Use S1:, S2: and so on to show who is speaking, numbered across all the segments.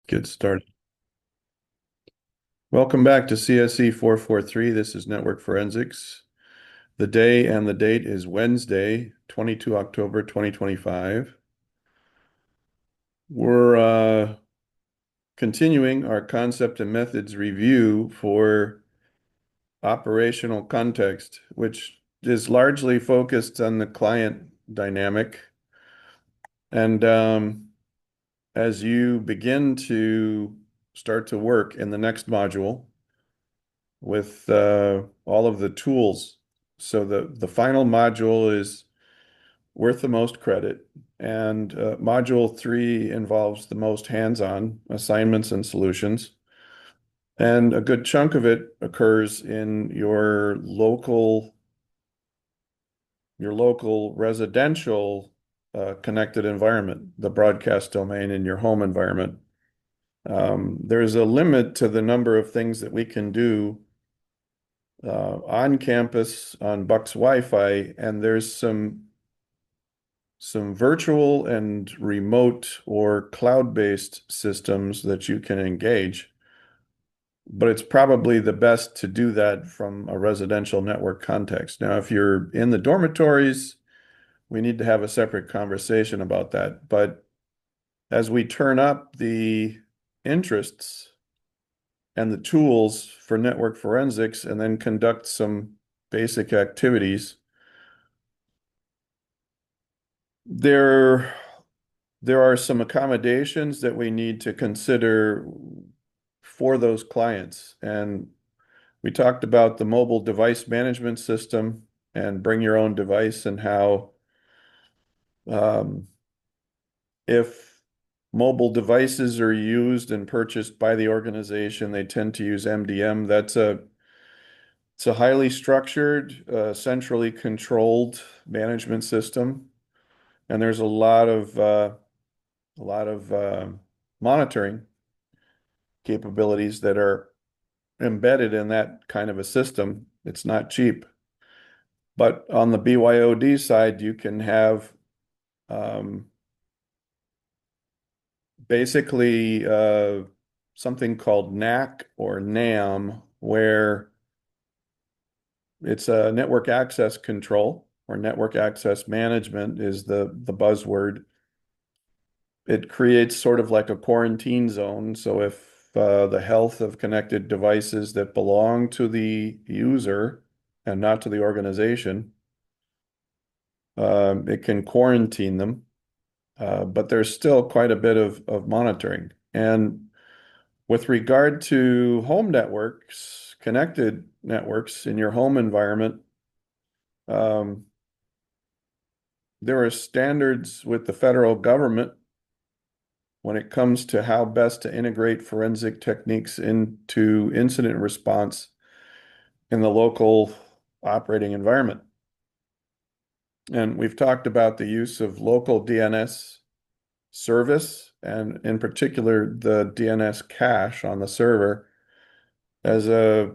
S1: Get started. Welcome back to CSC443. This is Network Forensics. The day and the date is Wednesday, 22 October 2025. We're continuing our concept and methods review for operational context, which is largely focused on the client dynamic. And as you begin to start to work in the next module, with all of the tools. So the final module is worth the most credit, and module 3 involves the most hands-on assignments and solutions. And a good chunk of it occurs in your local residential connected environment, the broadcast domain in your home environment. There's a limit to the number of things that we can do on campus on Buck's Wi-Fi, and there's some virtual and remote or cloud-based systems that you can engage. But it's probably the best to do that from a residential network context. Now, if you're in the dormitories, we need to have a separate conversation about that. But as we turn up the interests and the tools for network forensics and then conduct some basic activities, there are some accommodations that we need to consider for those clients. And we talked about the mobile device management system and bring your own device, and how um, if mobile devices are used and purchased by the organization, they tend to use MDM. It's a highly structured, centrally controlled management system, and there's a lot of monitoring capabilities that are embedded in that kind of a system. It's not cheap. But on the BYOD side, you can have um, basically something called NAC or NAM, where it's a network access control, or network access management is the buzzword. It creates sort of like a quarantine zone. So if the health of connected devices that belong to the user and not to the organization, it can quarantine them. But there's still quite a bit of monitoring. And with regard to home networks, connected networks in your home environment, um, there are standards with the federal government when it comes to how best to integrate forensic techniques into incident response in the local operating environment. And we've talked about the use of local DNS service, and in particular, the DNS cache on the server as a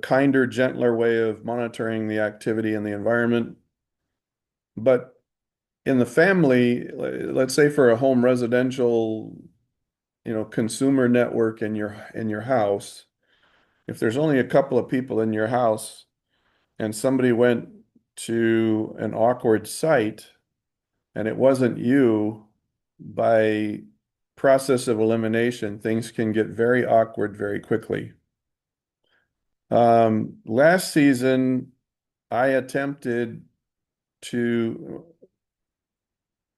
S1: kinder, gentler way of monitoring the activity in the environment. But in the family, let's say for a home residential, consumer network in your house, if there's only a couple of people in your house and somebody went to an awkward site and it wasn't you, by process of elimination, things can get very awkward very quickly. Last season, I attempted to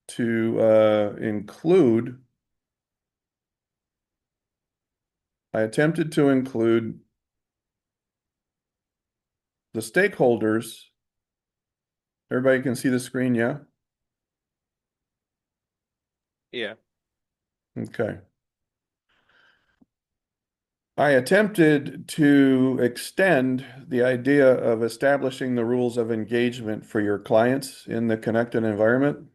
S1: include the stakeholders. Everybody can see the screen, yeah?
S2: Yeah.
S1: Okay. I attempted to extend the idea of establishing the rules of engagement for your clients in the connected environment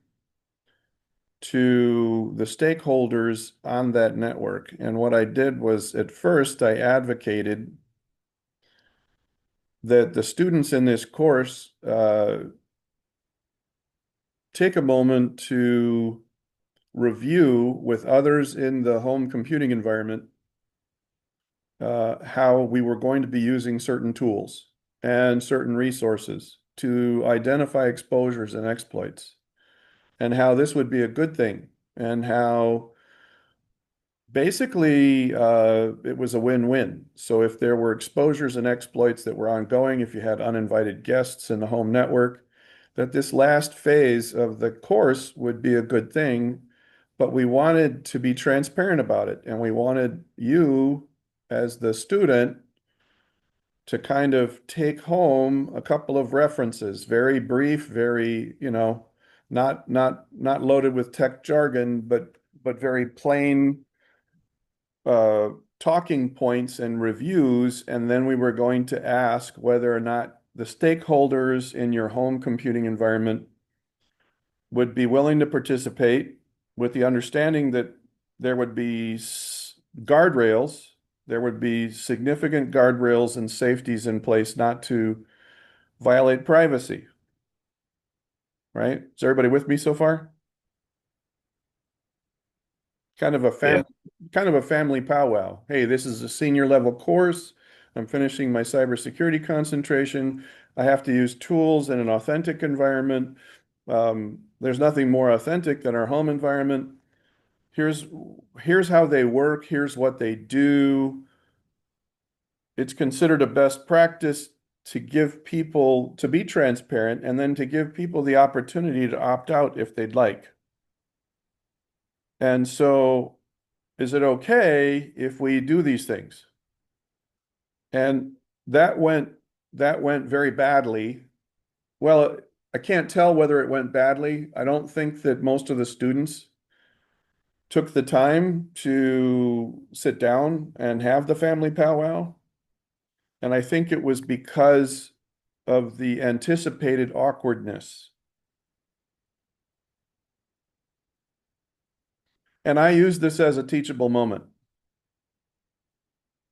S1: to the stakeholders on that network. And what I did was, at first, I advocated that the students in this course take a moment to review with others in the home computing environment how we were going to be using certain tools and certain resources to identify exposures and exploits, and how this would be a good thing, and how basically it was a win-win. So if there were exposures and exploits that were ongoing, if you had uninvited guests in the home network, that this last phase of the course would be a good thing, but we wanted to be transparent about it, and we wanted you as the student to kind of take home a couple of references, very brief, very, not loaded with tech jargon, but very plain uh, talking points and reviews. And then we were going to ask whether or not the stakeholders in your home computing environment would be willing to participate, with the understanding that there would be guardrails, there would be significant guardrails and safeties in place not to violate privacy, right? Is everybody with me so far? Kind of a
S2: Yeah.
S1: family powwow. Hey, this is a senior level course. I'm finishing my cybersecurity concentration. I have to use tools in an authentic environment. There's nothing more authentic than our home environment. Here's here's how they work. Here's what they do. It's considered a best practice to give people to be transparent, and then to give people the opportunity to opt out if they'd like. And so, is it okay if we do these things? And that went that went very badly. Well, I can't tell whether it went badly. I don't think that most of the students took the time to sit down and have the family powwow. And I think it was because of the anticipated awkwardness. And I use this as a teachable moment.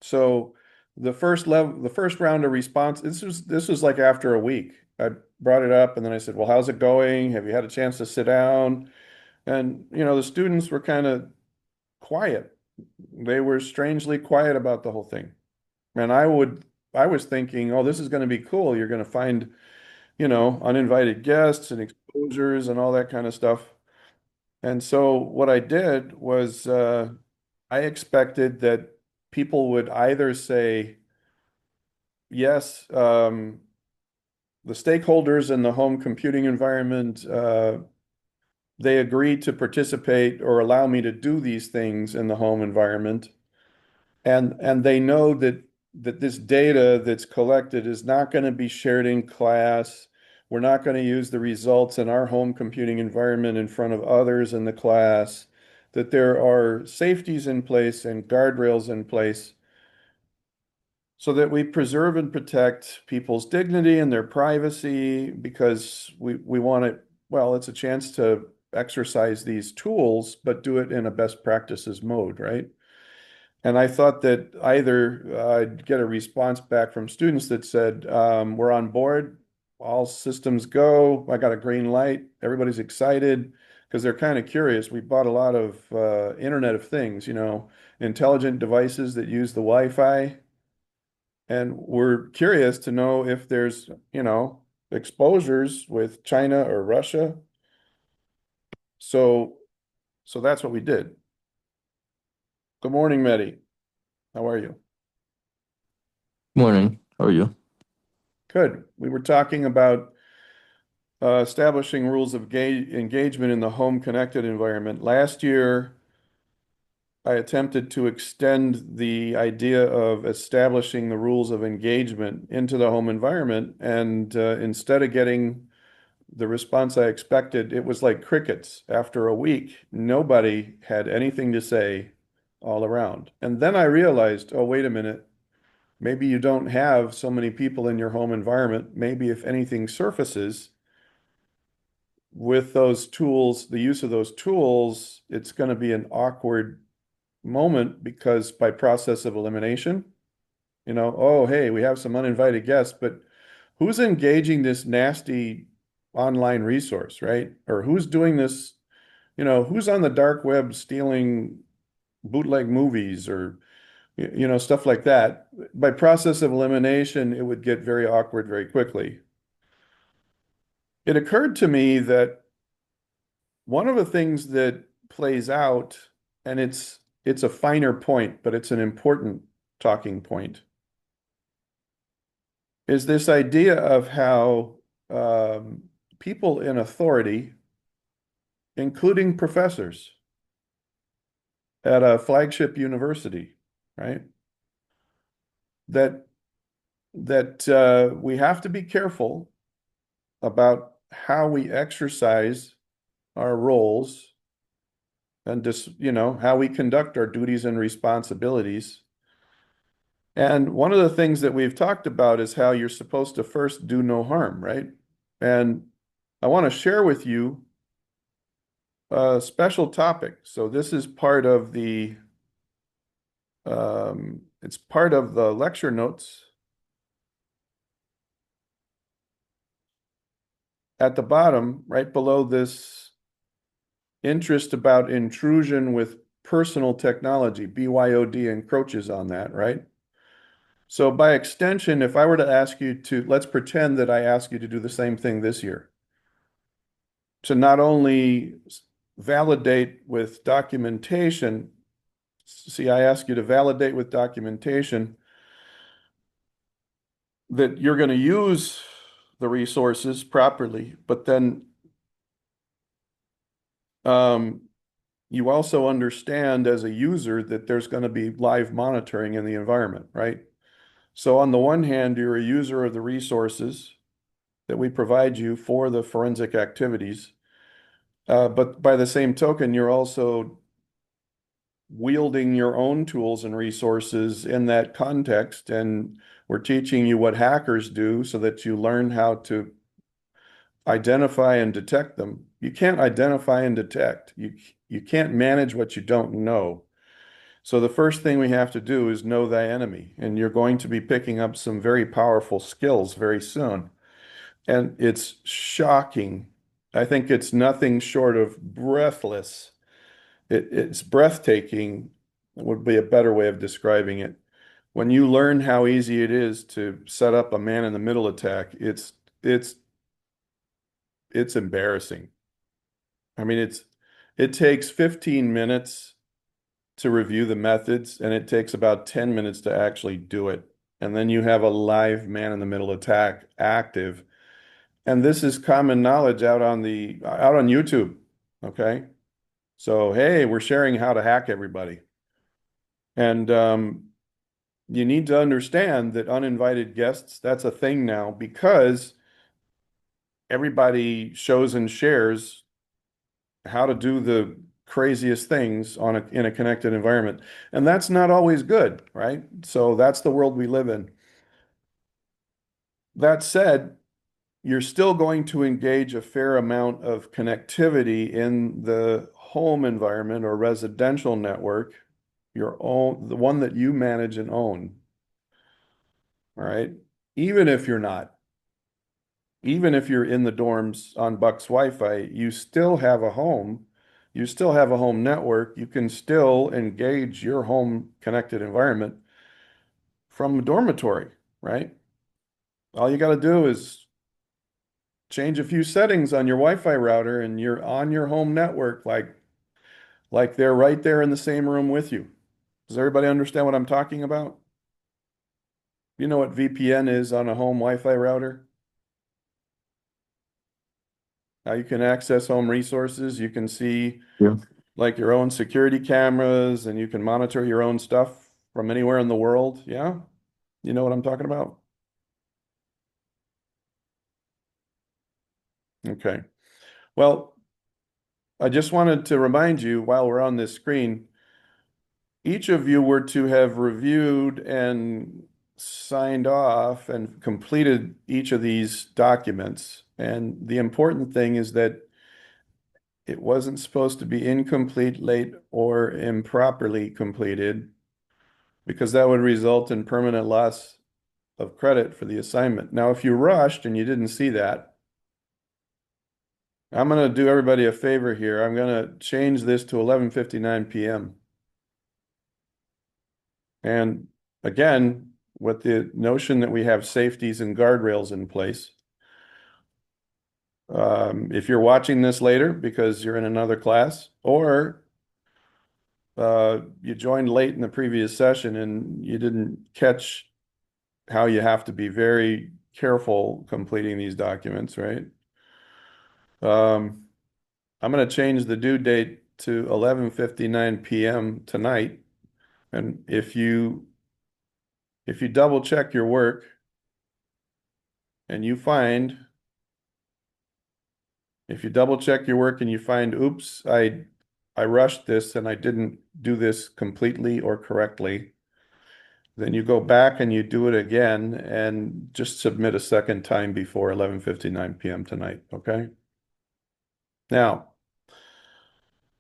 S1: So the first round of response, this was like after a week. I brought it up and then I said, "Well, how's it going? Have you had a chance to sit down?" And the students were kind of quiet. They were strangely quiet about the whole thing. And I was thinking, "Oh, this is going to be cool. You're going to find, uninvited guests and exposures and all that kind of stuff." And so what I did was I expected that people would either say, yes, the stakeholders in the home computing environment, they agreed to participate or allow me to do these things in the home environment. And they know that this data that's collected is not going to be shared in class. We're not going to use the results in our home computing environment in front of others in the class, that there are safeties in place and guardrails in place so that we preserve and protect people's dignity and their privacy, because we want it, well, it's a chance to exercise these tools, but do it in a best practices mode, right? And I thought that either I'd get a response back from students that said, we're on board, all systems go, I got a green light, everybody's excited, because they're kind of curious. We bought a lot of Internet of Things, intelligent devices that use the Wi-Fi. And we're curious to know if there's, exposures with China or Russia. So, so that's what we did. Good morning, Mehdi. How are you?
S2: Morning. How are you?
S1: Good. We were talking about establishing rules of engagement in the home connected environment. Last year, I attempted to extend the idea of establishing the rules of engagement into the home environment. And instead of getting the response I expected, it was like crickets. After a week, nobody had anything to say all around. And then I realized, oh, wait a minute. Maybe you don't have so many people in your home environment. Maybe if anything surfaces with those tools, the use of those tools, it's going to be an awkward moment, because by process of elimination, oh, hey, we have some uninvited guests, but who's engaging this nasty online resource, right? Or who's doing this who's on the dark web stealing bootleg movies or stuff like that. By process of elimination, it would get very awkward very quickly. It occurred to me that one of the things that plays out, and it's a finer point, but it's an important talking point, is this idea of how people in authority, including professors at a flagship university, right? That we have to be careful about how we exercise our roles and just, how we conduct our duties and responsibilities. And one of the things that we've talked about is how you're supposed to first do no harm, right? And I want to share with you a special topic. So this is part of it's part of the lecture notes. At the bottom, right below this interest about intrusion with personal technology, BYOD encroaches on that, right? So by extension, if I were to ask you to, let's pretend that I ask you to do the same thing this year, to not only validate with documentation, see, I ask you to validate with documentation that you're going to use the resources properly, but then um, you also understand as a user that there's going to be live monitoring in the environment, right? So on the one hand, you're a user of the resources that we provide you for the forensic activities. But by the same token, you're also wielding your own tools and resources in that context. And we're teaching you what hackers do so that you learn how to identify and detect them. You can't identify and detect. You can't manage what you don't know. So the first thing we have to do is know thy enemy. And you're going to be picking up some very powerful skills very soon. And it's shocking. I think it's nothing short of breathless. It's breathtaking, would be a better way of describing it. When you learn how easy it is to set up a man in the middle attack, it's it's embarrassing. I mean, it takes 15 minutes to review the methods, and it takes about 10 minutes to actually do it. And then you have a live man in the middle attack active. And this is common knowledge out on YouTube. Okay. So, hey, we're sharing how to hack everybody. And you need to understand that uninvited guests, that's a thing now because everybody shows and shares how to do the craziest things in a connected environment. And that's not always good, right? So that's the world we live in. That said, you're still going to engage a fair amount of connectivity in the home environment or residential network, the one that you manage and own. All right. Even if you're not, even if you're in the dorms on Buck's Wi-Fi, you still have a home. You still have a home network. You can still engage your home connected environment from a dormitory, right? All you got to do is change a few settings on your Wi-Fi router and you're on your home network like they're right there in the same room with you. Does everybody understand what I'm talking about? You know what VPN is on a home Wi-Fi router? How you can access home resources. You can see
S2: Yeah.
S1: like your own security cameras and you can monitor your own stuff from anywhere in the world. Yeah? You know what I'm talking about? Okay. Well, I just wanted to remind you while we're on this screen, each of you were to have reviewed and signed off and completed each of these documents. And the important thing is that it wasn't supposed to be incomplete, late, or improperly completed because that would result in permanent loss of credit for the assignment. Now, if you rushed and you didn't see that, I'm going to do everybody a favor here. I'm going to change this to 11:59 p.m. And again, with the notion that we have safeties and guardrails in place. If you're watching this later because you're in another class, or you joined late in the previous session and you didn't catch how you have to be very careful completing these documents, right? Um, I'm going to change the due date to 11:59 p.m. tonight. And if you double check your work and you find if you double check your work and you find, oops, I rushed this and I didn't do this completely or correctly, then you go back and you do it again and just submit a second time before 11:59 p.m. tonight, okay? Now,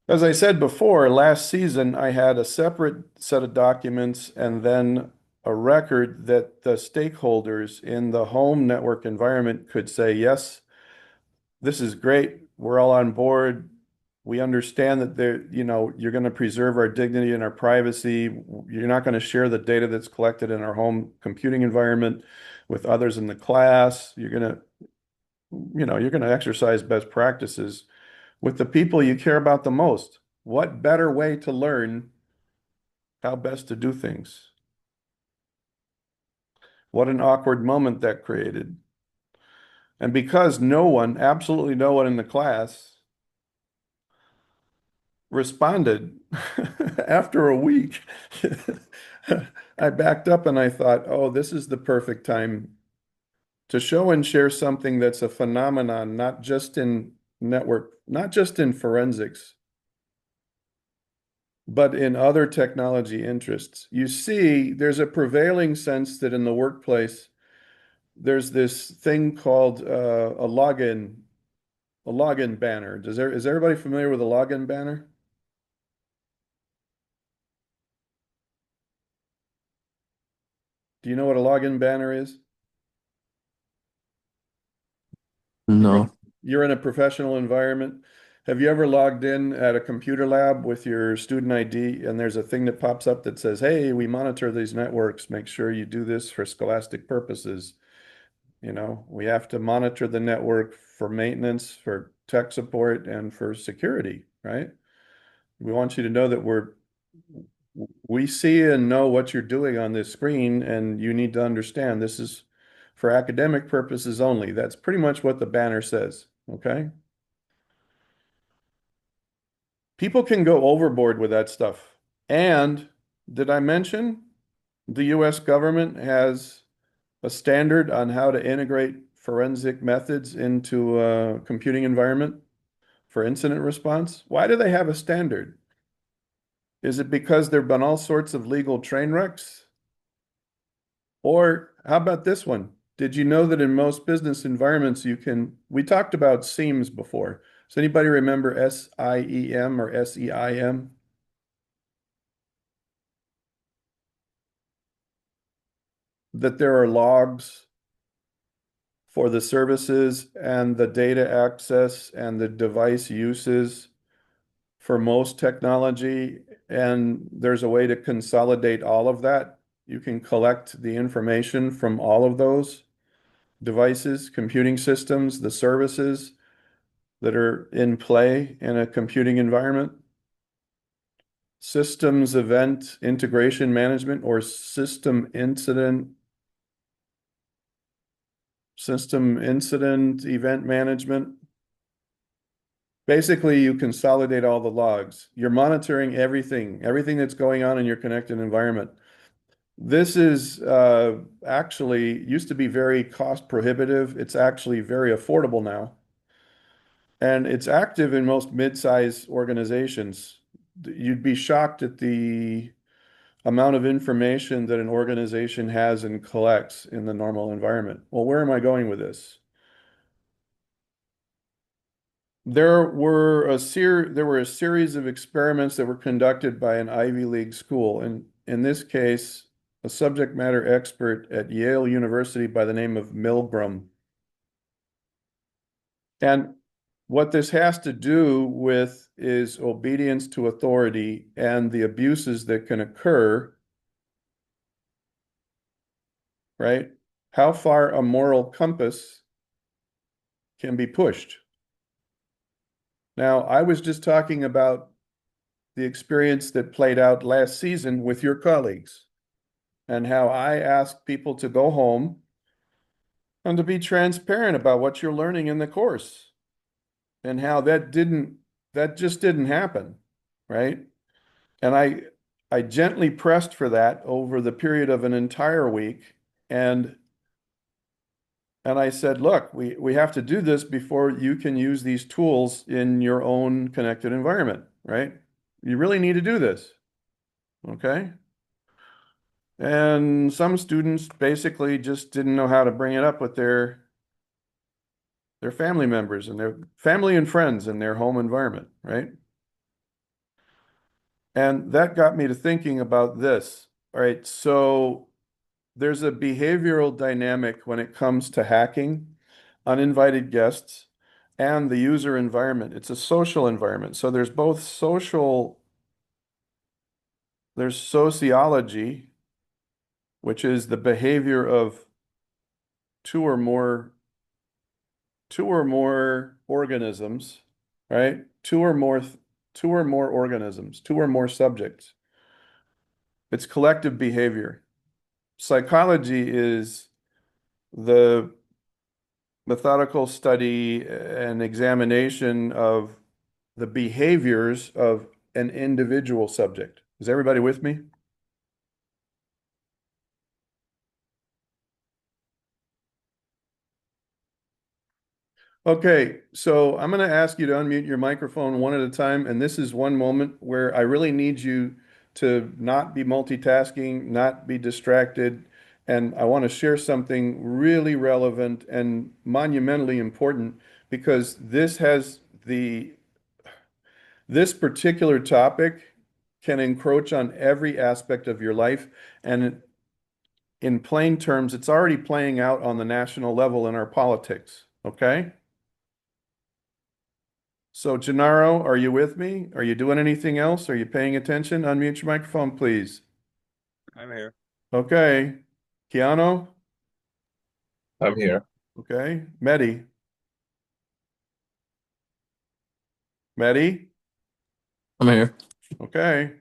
S1: as I said before, last season I had a separate set of documents and then a record that the stakeholders in the home network environment could say, yes, this is great. We're all on board. We understand that you're going to preserve our dignity and our privacy. You're not going to share the data that's collected in our home computing environment with others in the class. You're going to exercise best practices with the people you care about the most. What better way to learn how best to do things? What an awkward moment that created. And because absolutely no one in the class responded after a week, I backed up and I thought, oh, this is the perfect time to show and share something that's a phenomenon, not just in not just in forensics, but in other technology interests. You see, there's a prevailing sense that in the workplace, there's this thing called a login banner. Is everybody familiar with a login banner? Do you know what a login banner is? You're
S2: No.
S1: you're in a professional environment. Have you ever logged in at a computer lab with your student ID and there's a thing that pops up that says, "Hey, we monitor these networks. Make sure you do this for scholastic purposes." We have to monitor the network for maintenance, for tech support, and for security, right? We want you to know that we see and know what you're doing on this screen, and you need to understand this is for academic purposes only. That's pretty much what the banner says, okay? People can go overboard with that stuff. And did I mention the US government has a standard on how to integrate forensic methods into a computing environment for incident response? Why do they have a standard? Is it because there have been all sorts of legal train wrecks? Or how about this one? Did you know that in most business environments we talked about SIEMs before. Does anybody remember SIEM or SEIM? That there are logs for the services and the data access and the device uses for most technology, and there's a way to consolidate all of that. You can collect the information from all of those devices, computing systems, the services that are in play in a computing environment. Systems event integration management or system incident event management. Basically, you consolidate all the logs. You're monitoring everything that's going on in your connected environment. This is actually used to be very cost prohibitive. It's actually very affordable now. And it's active in most mid-size organizations. You'd be shocked at the amount of information that an organization has and collects in the normal environment. Well, where am I going with this? There were a series of experiments that were conducted by an Ivy League school, and in this case, a subject matter expert at Yale University by the name of Milgram. And what this has to do with is obedience to authority and the abuses that can occur, right? How far a moral compass can be pushed. Now, I was just talking about the experience that played out last season with your colleagues and how I asked people to go home and to be transparent about what you're learning in the course and how that just didn't happen, right? And I gently pressed for that over the period of an entire week. And and I said, look, we have to do this before you can use these tools in your own connected environment, right? You really need to do this. Okay. And some students basically just didn't know how to bring it up with their family members and their family and friends in their home environment, right? And that got me to thinking about this. All right, so there's a behavioral dynamic when it comes to hacking, uninvited guests, and the user environment. It's a social environment. So there's both there's sociology, which is the behavior of two or more two or more organisms, right? Two or more organisms, two or more subjects. It's collective behavior. Psychology is the methodical study and examination of the behaviors of an individual subject. Is everybody with me? Okay, so I'm going to ask you to unmute your microphone one at a time, and this is one moment where I really need you to not be multitasking, not be distracted, and I want to share something really relevant and monumentally important because this particular topic can encroach on every aspect of your life, and in plain terms, it's already playing out on the national level in our politics, okay? So, Gennaro, are you with me? Are you doing anything else? Are you paying attention? Unmute your microphone, please.
S2: I'm here.
S1: Okay. Keanu?
S2: I'm here.
S1: Okay. Mehdi? Mehdi?
S3: I'm here.
S1: Okay.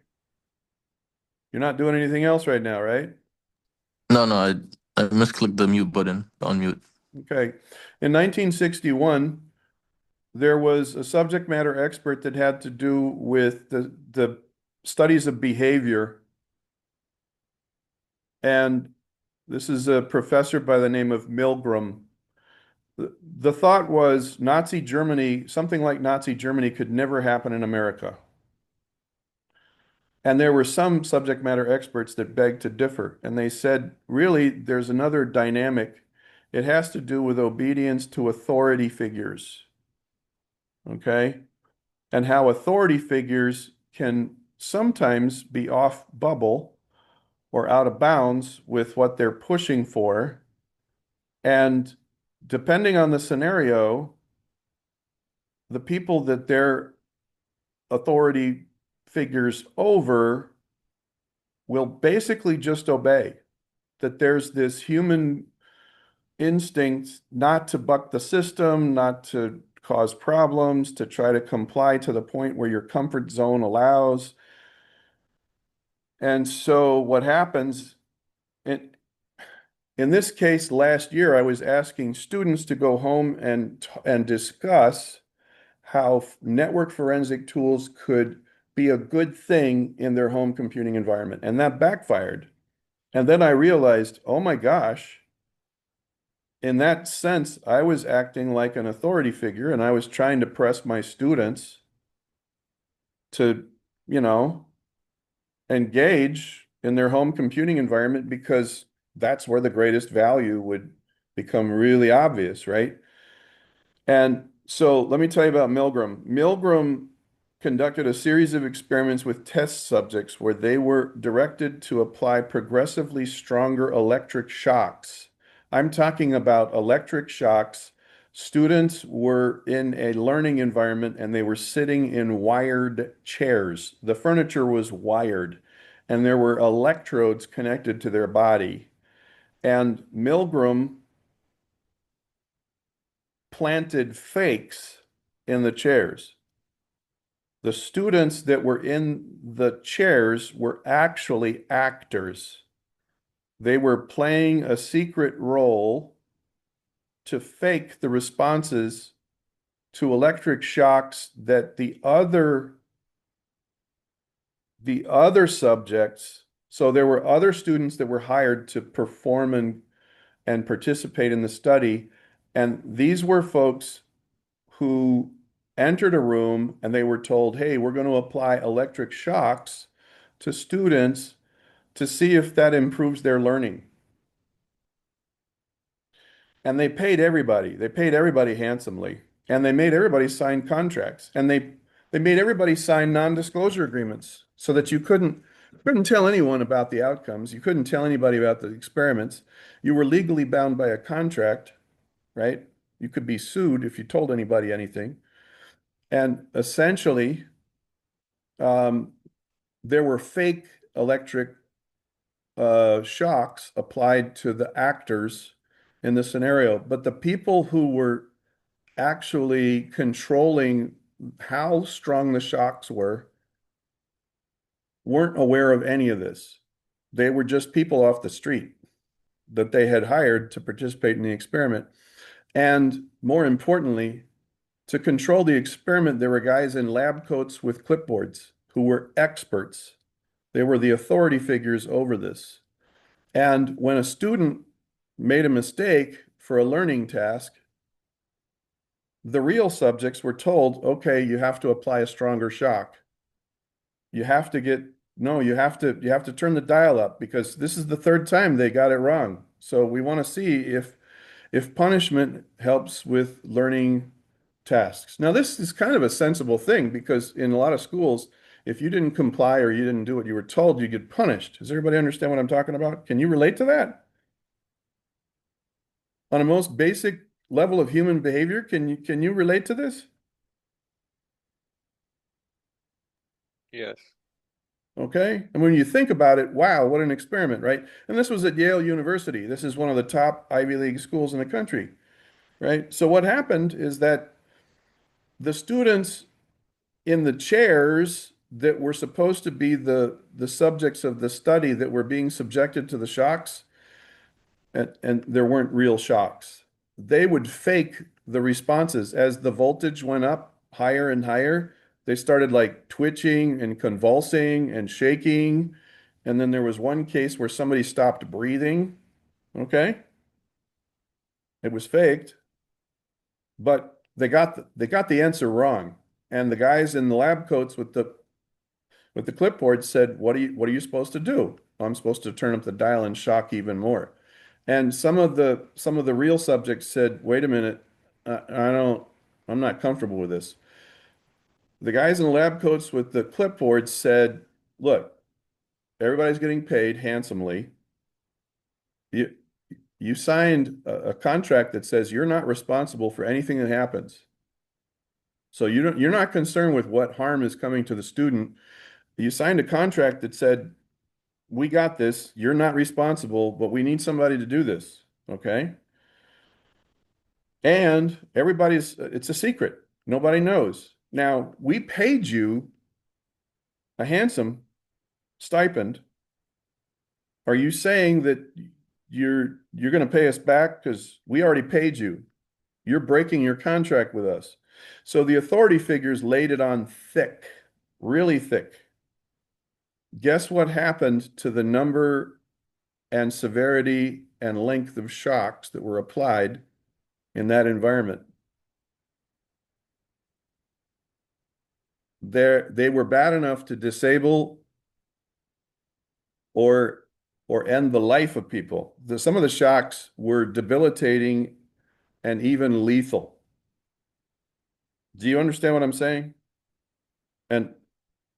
S1: You're not doing anything else right now, right?
S3: No, I misclicked the mute button, on mute.
S1: Okay. In 1961, there was a subject matter expert that had to do with the studies of behavior. And this is a professor by the name of Milgram. The thought was Nazi Germany, something like Nazi Germany could never happen in America. And there were some subject matter experts that begged to differ. And they said, really, there's another dynamic. It has to do with obedience to authority figures. Okay? And how authority figures can sometimes be off bubble or out of bounds with what they're pushing for. And depending on the scenario, the people that their authority figures over will basically just obey. That there's this human instinct not to buck the system, not to cause problems, to try to comply to the point where your comfort zone allows. And so what happens in this case last year, I was asking students to go home and discuss how network forensic tools could be a good thing in their home computing environment. And that backfired. And then I realized, oh my gosh, in that sense, I was acting like an authority figure and I was trying to press my students to, you know, engage in their home computing environment because that's where the greatest value would become really obvious, right? And so let me tell you about Milgram. Milgram conducted a series of experiments with test subjects where they were directed to apply progressively stronger electric shocks. I'm talking about electric shocks Students were in a learning environment and they were sitting in wired chairs. The furniture was wired and there were electrodes connected to their body. And Milgram planted fakes in the chairs. The students that were in the chairs were actually actors. They were playing a secret role to fake the responses to electric shocks that the other subjects, so there were other students that were hired to perform and participate in the study, and these were folks who entered a room and they were told, hey, we're going to apply electric shocks to students to see if that improves their learning. And they paid everybody. They paid everybody handsomely. And they made everybody sign contracts. And they made everybody sign non-disclosure agreements so that you couldn't tell anyone about the outcomes. You couldn't tell anybody about the experiments. You were legally bound by a contract, right? You could be sued if you told anybody anything. And essentially, um, there were fake electric shocks applied to the actors in the scenario, but the people who were actually controlling how strong the shocks weren't aware of any of this. They were just people off the street that they had hired to participate in the experiment. And more importantly, to control the experiment, there were guys in lab coats with clipboards who were experts. They were the authority figures over this. And when a student made a mistake for a learning task, the real subjects were told, okay, you have to apply a stronger shock. You have to get, no, you have to turn the dial up because this is the third time they got it wrong. So we want to see if punishment helps with learning tasks. Now, this is kind of a sensible thing because in a lot of schools, if you didn't comply or you didn't do what you were told, you get punished. Does everybody understand what I'm talking about? Can you relate to that? On a most basic level of human behavior, can you relate to this?
S2: Yes.
S1: Okay. And when you think about it, wow, what an experiment, right? And this was at Yale University. This is one of the top Ivy League schools in the country, right? So what happened is that the students in the chairs that were supposed to be the subjects of the study that were being subjected to the shocks, and there weren't real shocks. They would fake the responses as the voltage went up higher and higher. They started like twitching and convulsing and shaking. And then there was one case where somebody stopped breathing. Okay. It was faked, but they got the answer wrong. And the guys in the lab coats with the clipboard said, what are you supposed to do? I'm supposed to turn up the dial and shock even more. And some of the real subjects said, wait a minute, I'm not comfortable with this. The guys in the lab coats with the clipboards said, look, everybody's getting paid handsomely. You you signed a contract that says you're not responsible for anything that happens. So you're not concerned with what harm is coming to the student. You signed a contract that said, we got this, you're not responsible, but we need somebody to do this. Okay. And it's a secret. Nobody knows. Now, we paid you a handsome stipend. Are you saying that you're going to pay us back because we already paid you? You're breaking your contract with us. So the authority figures laid it on thick, really thick. Guess what happened to the number and severity and length of shocks that were applied in that environment? They were bad enough to disable or end the life of people. Some of the shocks were debilitating and even lethal. Do you understand what I'm saying? And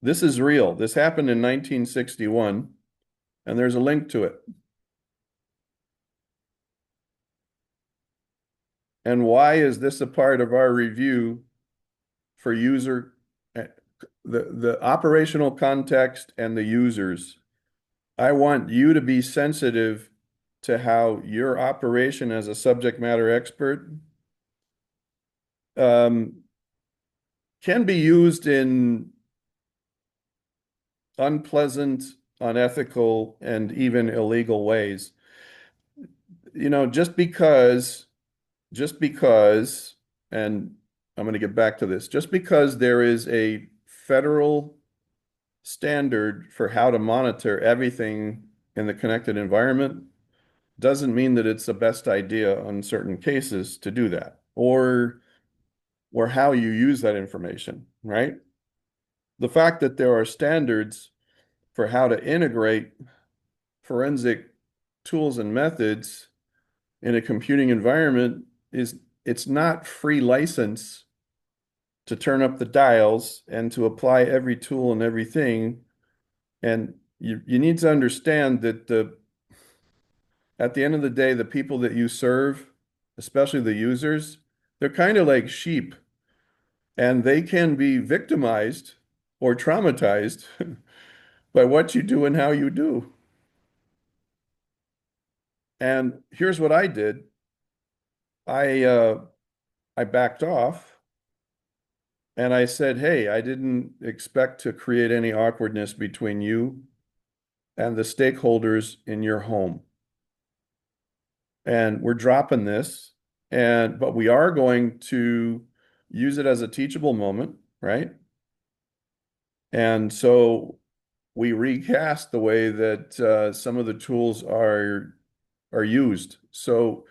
S1: this is real. This happened in 1961, and there's a link to it. And why is this a part of our review for user, the operational context and the users? I want you to be sensitive to how your operation as a subject matter expert um, can be used in unpleasant, unethical, and even illegal ways. You know, just because, and I'm going to get back to this, just because there is a federal standard for how to monitor everything in the connected environment doesn't mean that it's the best idea in certain cases to do that, or how you use that information, right? The fact that there are standards for how to integrate forensic tools and methods in a computing environment is it's not free license to turn up the dials and to apply every tool and everything. And you need to understand that at the end of the day, the people that you serve, especially the users, they're kind of like sheep, and they can be victimized or traumatized by what you do and how you do. And here's what I did. I uh, I backed off and I said, "Hey, I didn't expect to create any awkwardness between you and the stakeholders in your home. And we're dropping this, but we are going to use it as a teachable moment, right? And so we recast the way that some of the tools are used. So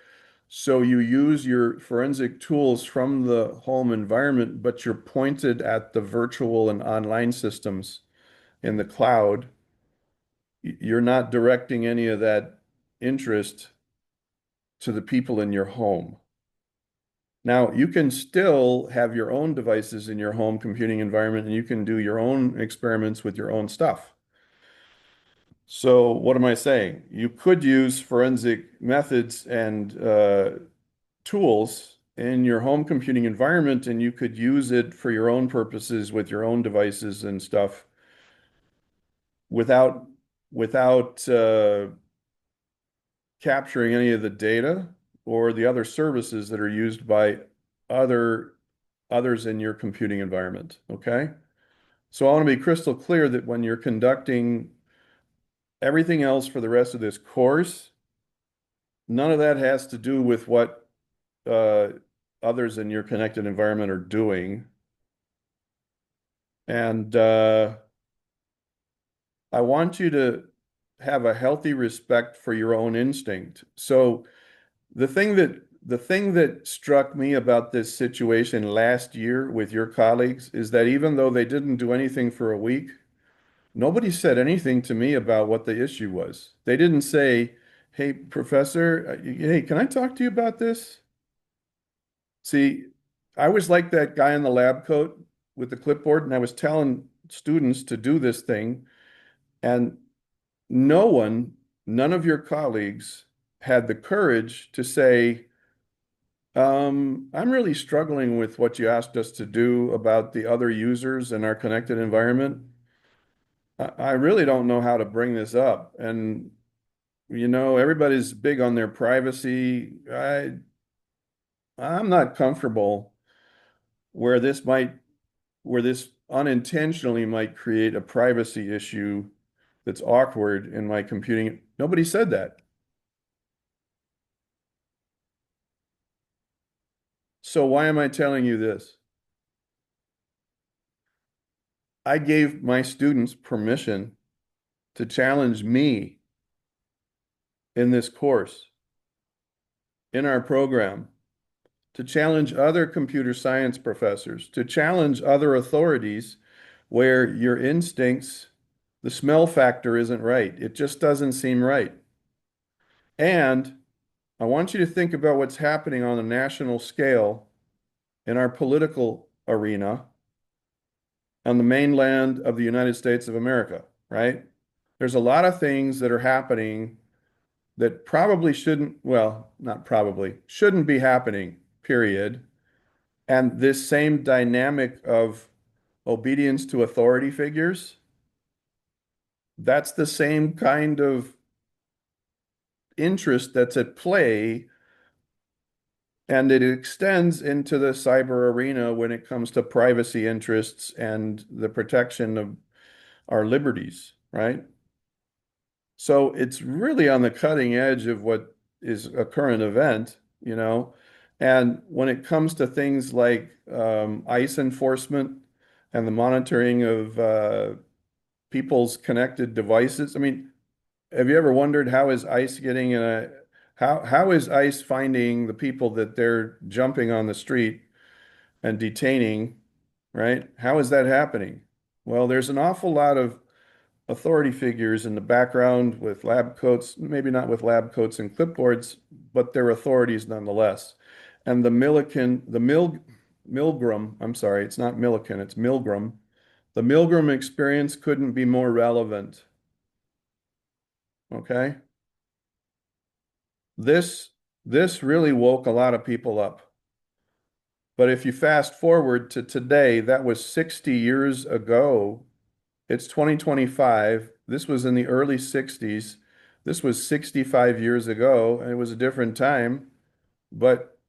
S1: you use your forensic tools from the home environment, but you're pointed at the virtual and online systems in the cloud. You're not directing any of that interest to the people in your home. Now, you can still have your own devices in your home computing environment, and you can do your own experiments with your own stuff. So what am I saying? You could use forensic methods and tools in your home computing environment, and you could use it for your own purposes with your own devices and stuff without capturing any of the data or the other services that are used by other others in your computing environment. Okay? So I want to be crystal clear that when you're conducting everything else for the rest of this course, none of that has to do with what uh, others in your connected environment are doing. And I want you to have a healthy respect for your own instinct. So the thing that struck me about this situation last year with your colleagues is that even though they didn't do anything for a week, nobody said anything to me about what the issue was. They didn't say, "Hey, professor, hey, can I talk to you about this?" See, I was like that guy in the lab coat with the clipboard, and I was telling students to do this thing, and no one, none of your colleagues had the courage to say, I'm really struggling with what you asked us to do about the other users in our connected environment. I really don't know how to bring this up. And, everybody's big on their privacy. I'm not comfortable where where this unintentionally might create a privacy issue that's awkward in my computing. Nobody said that. So why am I telling you this? I gave my students permission to challenge me in this course, in our program, to challenge other computer science professors, to challenge other authorities where your instincts, the smell factor isn't right. It just doesn't seem right. And I want you to think about what's happening on a national scale in our political arena on the mainland of the United States of America, right? There's a lot of things that are happening that probably shouldn't, well, not probably, shouldn't be happening, period. And this same dynamic of obedience to authority figures, that's the same kind of interest that's at play, and it extends into the cyber arena when it comes to privacy interests and the protection of our liberties, right? So it's really on the cutting edge of what is a current event, you know. And when it comes to things like ICE enforcement and the monitoring of people's connected devices, I mean, have you ever wondered how is ICE getting in a how is ICE finding the people that they're jumping on the street and detaining, right? How is that happening? Well, there's an awful lot of authority figures in the background with lab coats, maybe not with lab coats and clipboards, but they're authorities nonetheless. And Milgram, I'm sorry, it's not Milliken, it's Milgram. The Milgram experience couldn't be more relevant. Okay? This this really woke a lot of people up. But if you fast forward to today, that was 60 years ago. It's 2025. This was in the early 60s. This was 65 years ago, and it was a different time. But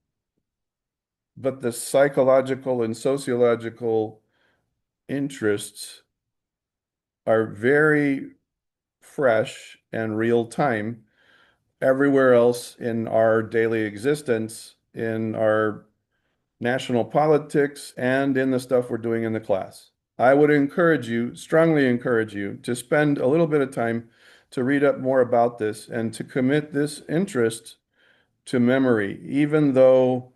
S1: the psychological and sociological interests are very fresh and real time everywhere else in our daily existence, in our national politics, and in the stuff we're doing in the class. I would encourage you, strongly encourage you, to spend a little bit of time to read up more about this and to commit this interest to memory, even though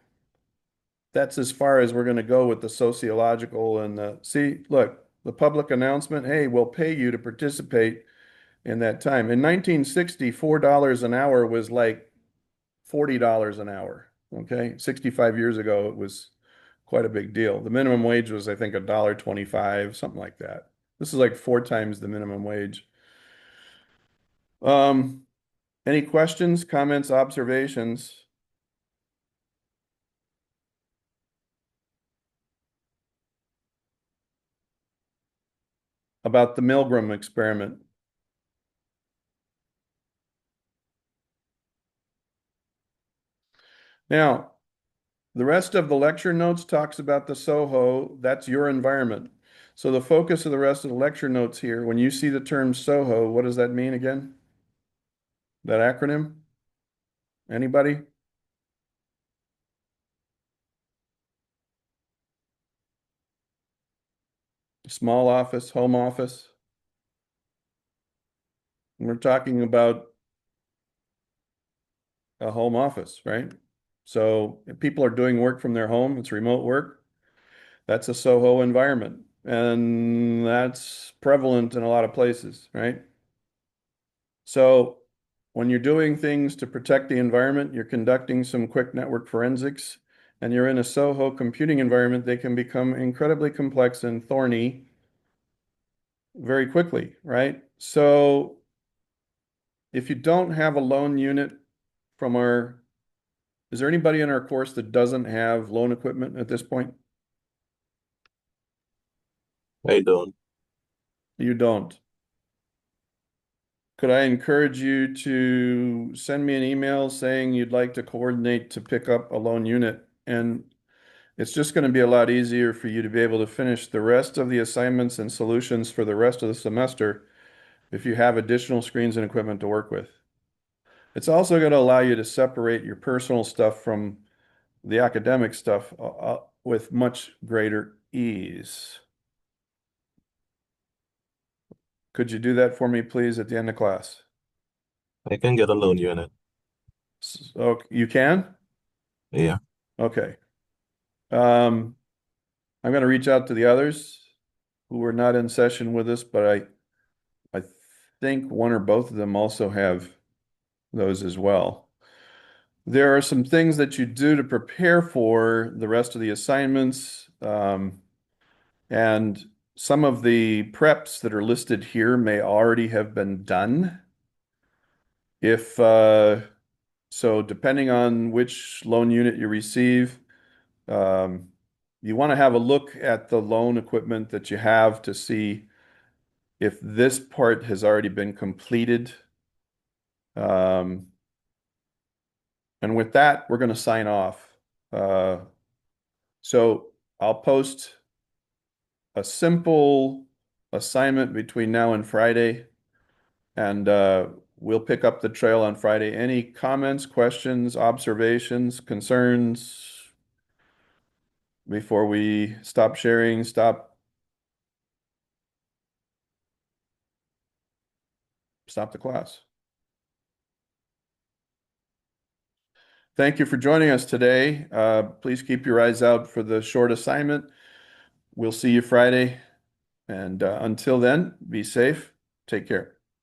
S1: that's as far as we're going to go with the sociological and the, see, look, the public announcement, hey, we'll pay you to participate in that time. In 1960, $4 an hour was like $40 an hour. Okay. 65 years ago, it was quite a big deal. The minimum wage was, I think, $1.25, something like that. This is like 4 times the minimum wage. Um, any questions, comments, observations? About the Milgram experiment? Now, the rest of the lecture notes talks about the Soho. That's your environment. So the focus of the rest of the lecture notes here, when you see the term Soho, what does that mean again? That acronym? Anybody? Small office, home office. We're talking about a home office, right? So if people are doing work from their home, it's remote work. That's a Soho environment. And that's prevalent in a lot of places, right? So when you're doing things to protect the environment, you're conducting some quick network forensics, and you're in a Soho computing environment, they can become incredibly complex and thorny very quickly, right? So if you don't have a loan unit from our, is there anybody in our course that doesn't have loan equipment at this point?
S3: I don't.
S1: You don't. Could I encourage you to send me an email saying you'd like to coordinate to pick up a loan unit? And it's just going to be a lot easier for you to be able to finish the rest of the assignments and solutions for the rest of the semester if you have additional screens and equipment to work with. It's also going to allow you to separate your personal stuff from the academic stuff with much greater ease. Could you do that for me, please, at the end of class?
S3: I can get a loan unit.
S1: So you can?
S3: Yeah.
S1: Okay. I'm going to reach out to the others who were not in session with us, but I think one or both of them also have those as well. There are some things that you do to prepare for the rest of the assignments, and some of the preps that are listed here may already have been done. If so, depending on which loan unit you receive, You want to have a look at the loan equipment that you have to see if this part has already been completed. And with that, we're going to sign off. So I'll post a simple assignment between now and Friday, and we'll pick up the trail on Friday. Any comments, questions, observations, concerns before we stop sharing, stop the class? Thank you for joining us today. Please keep your eyes out for the short assignment. We'll see you Friday. And until then, be safe. Take care.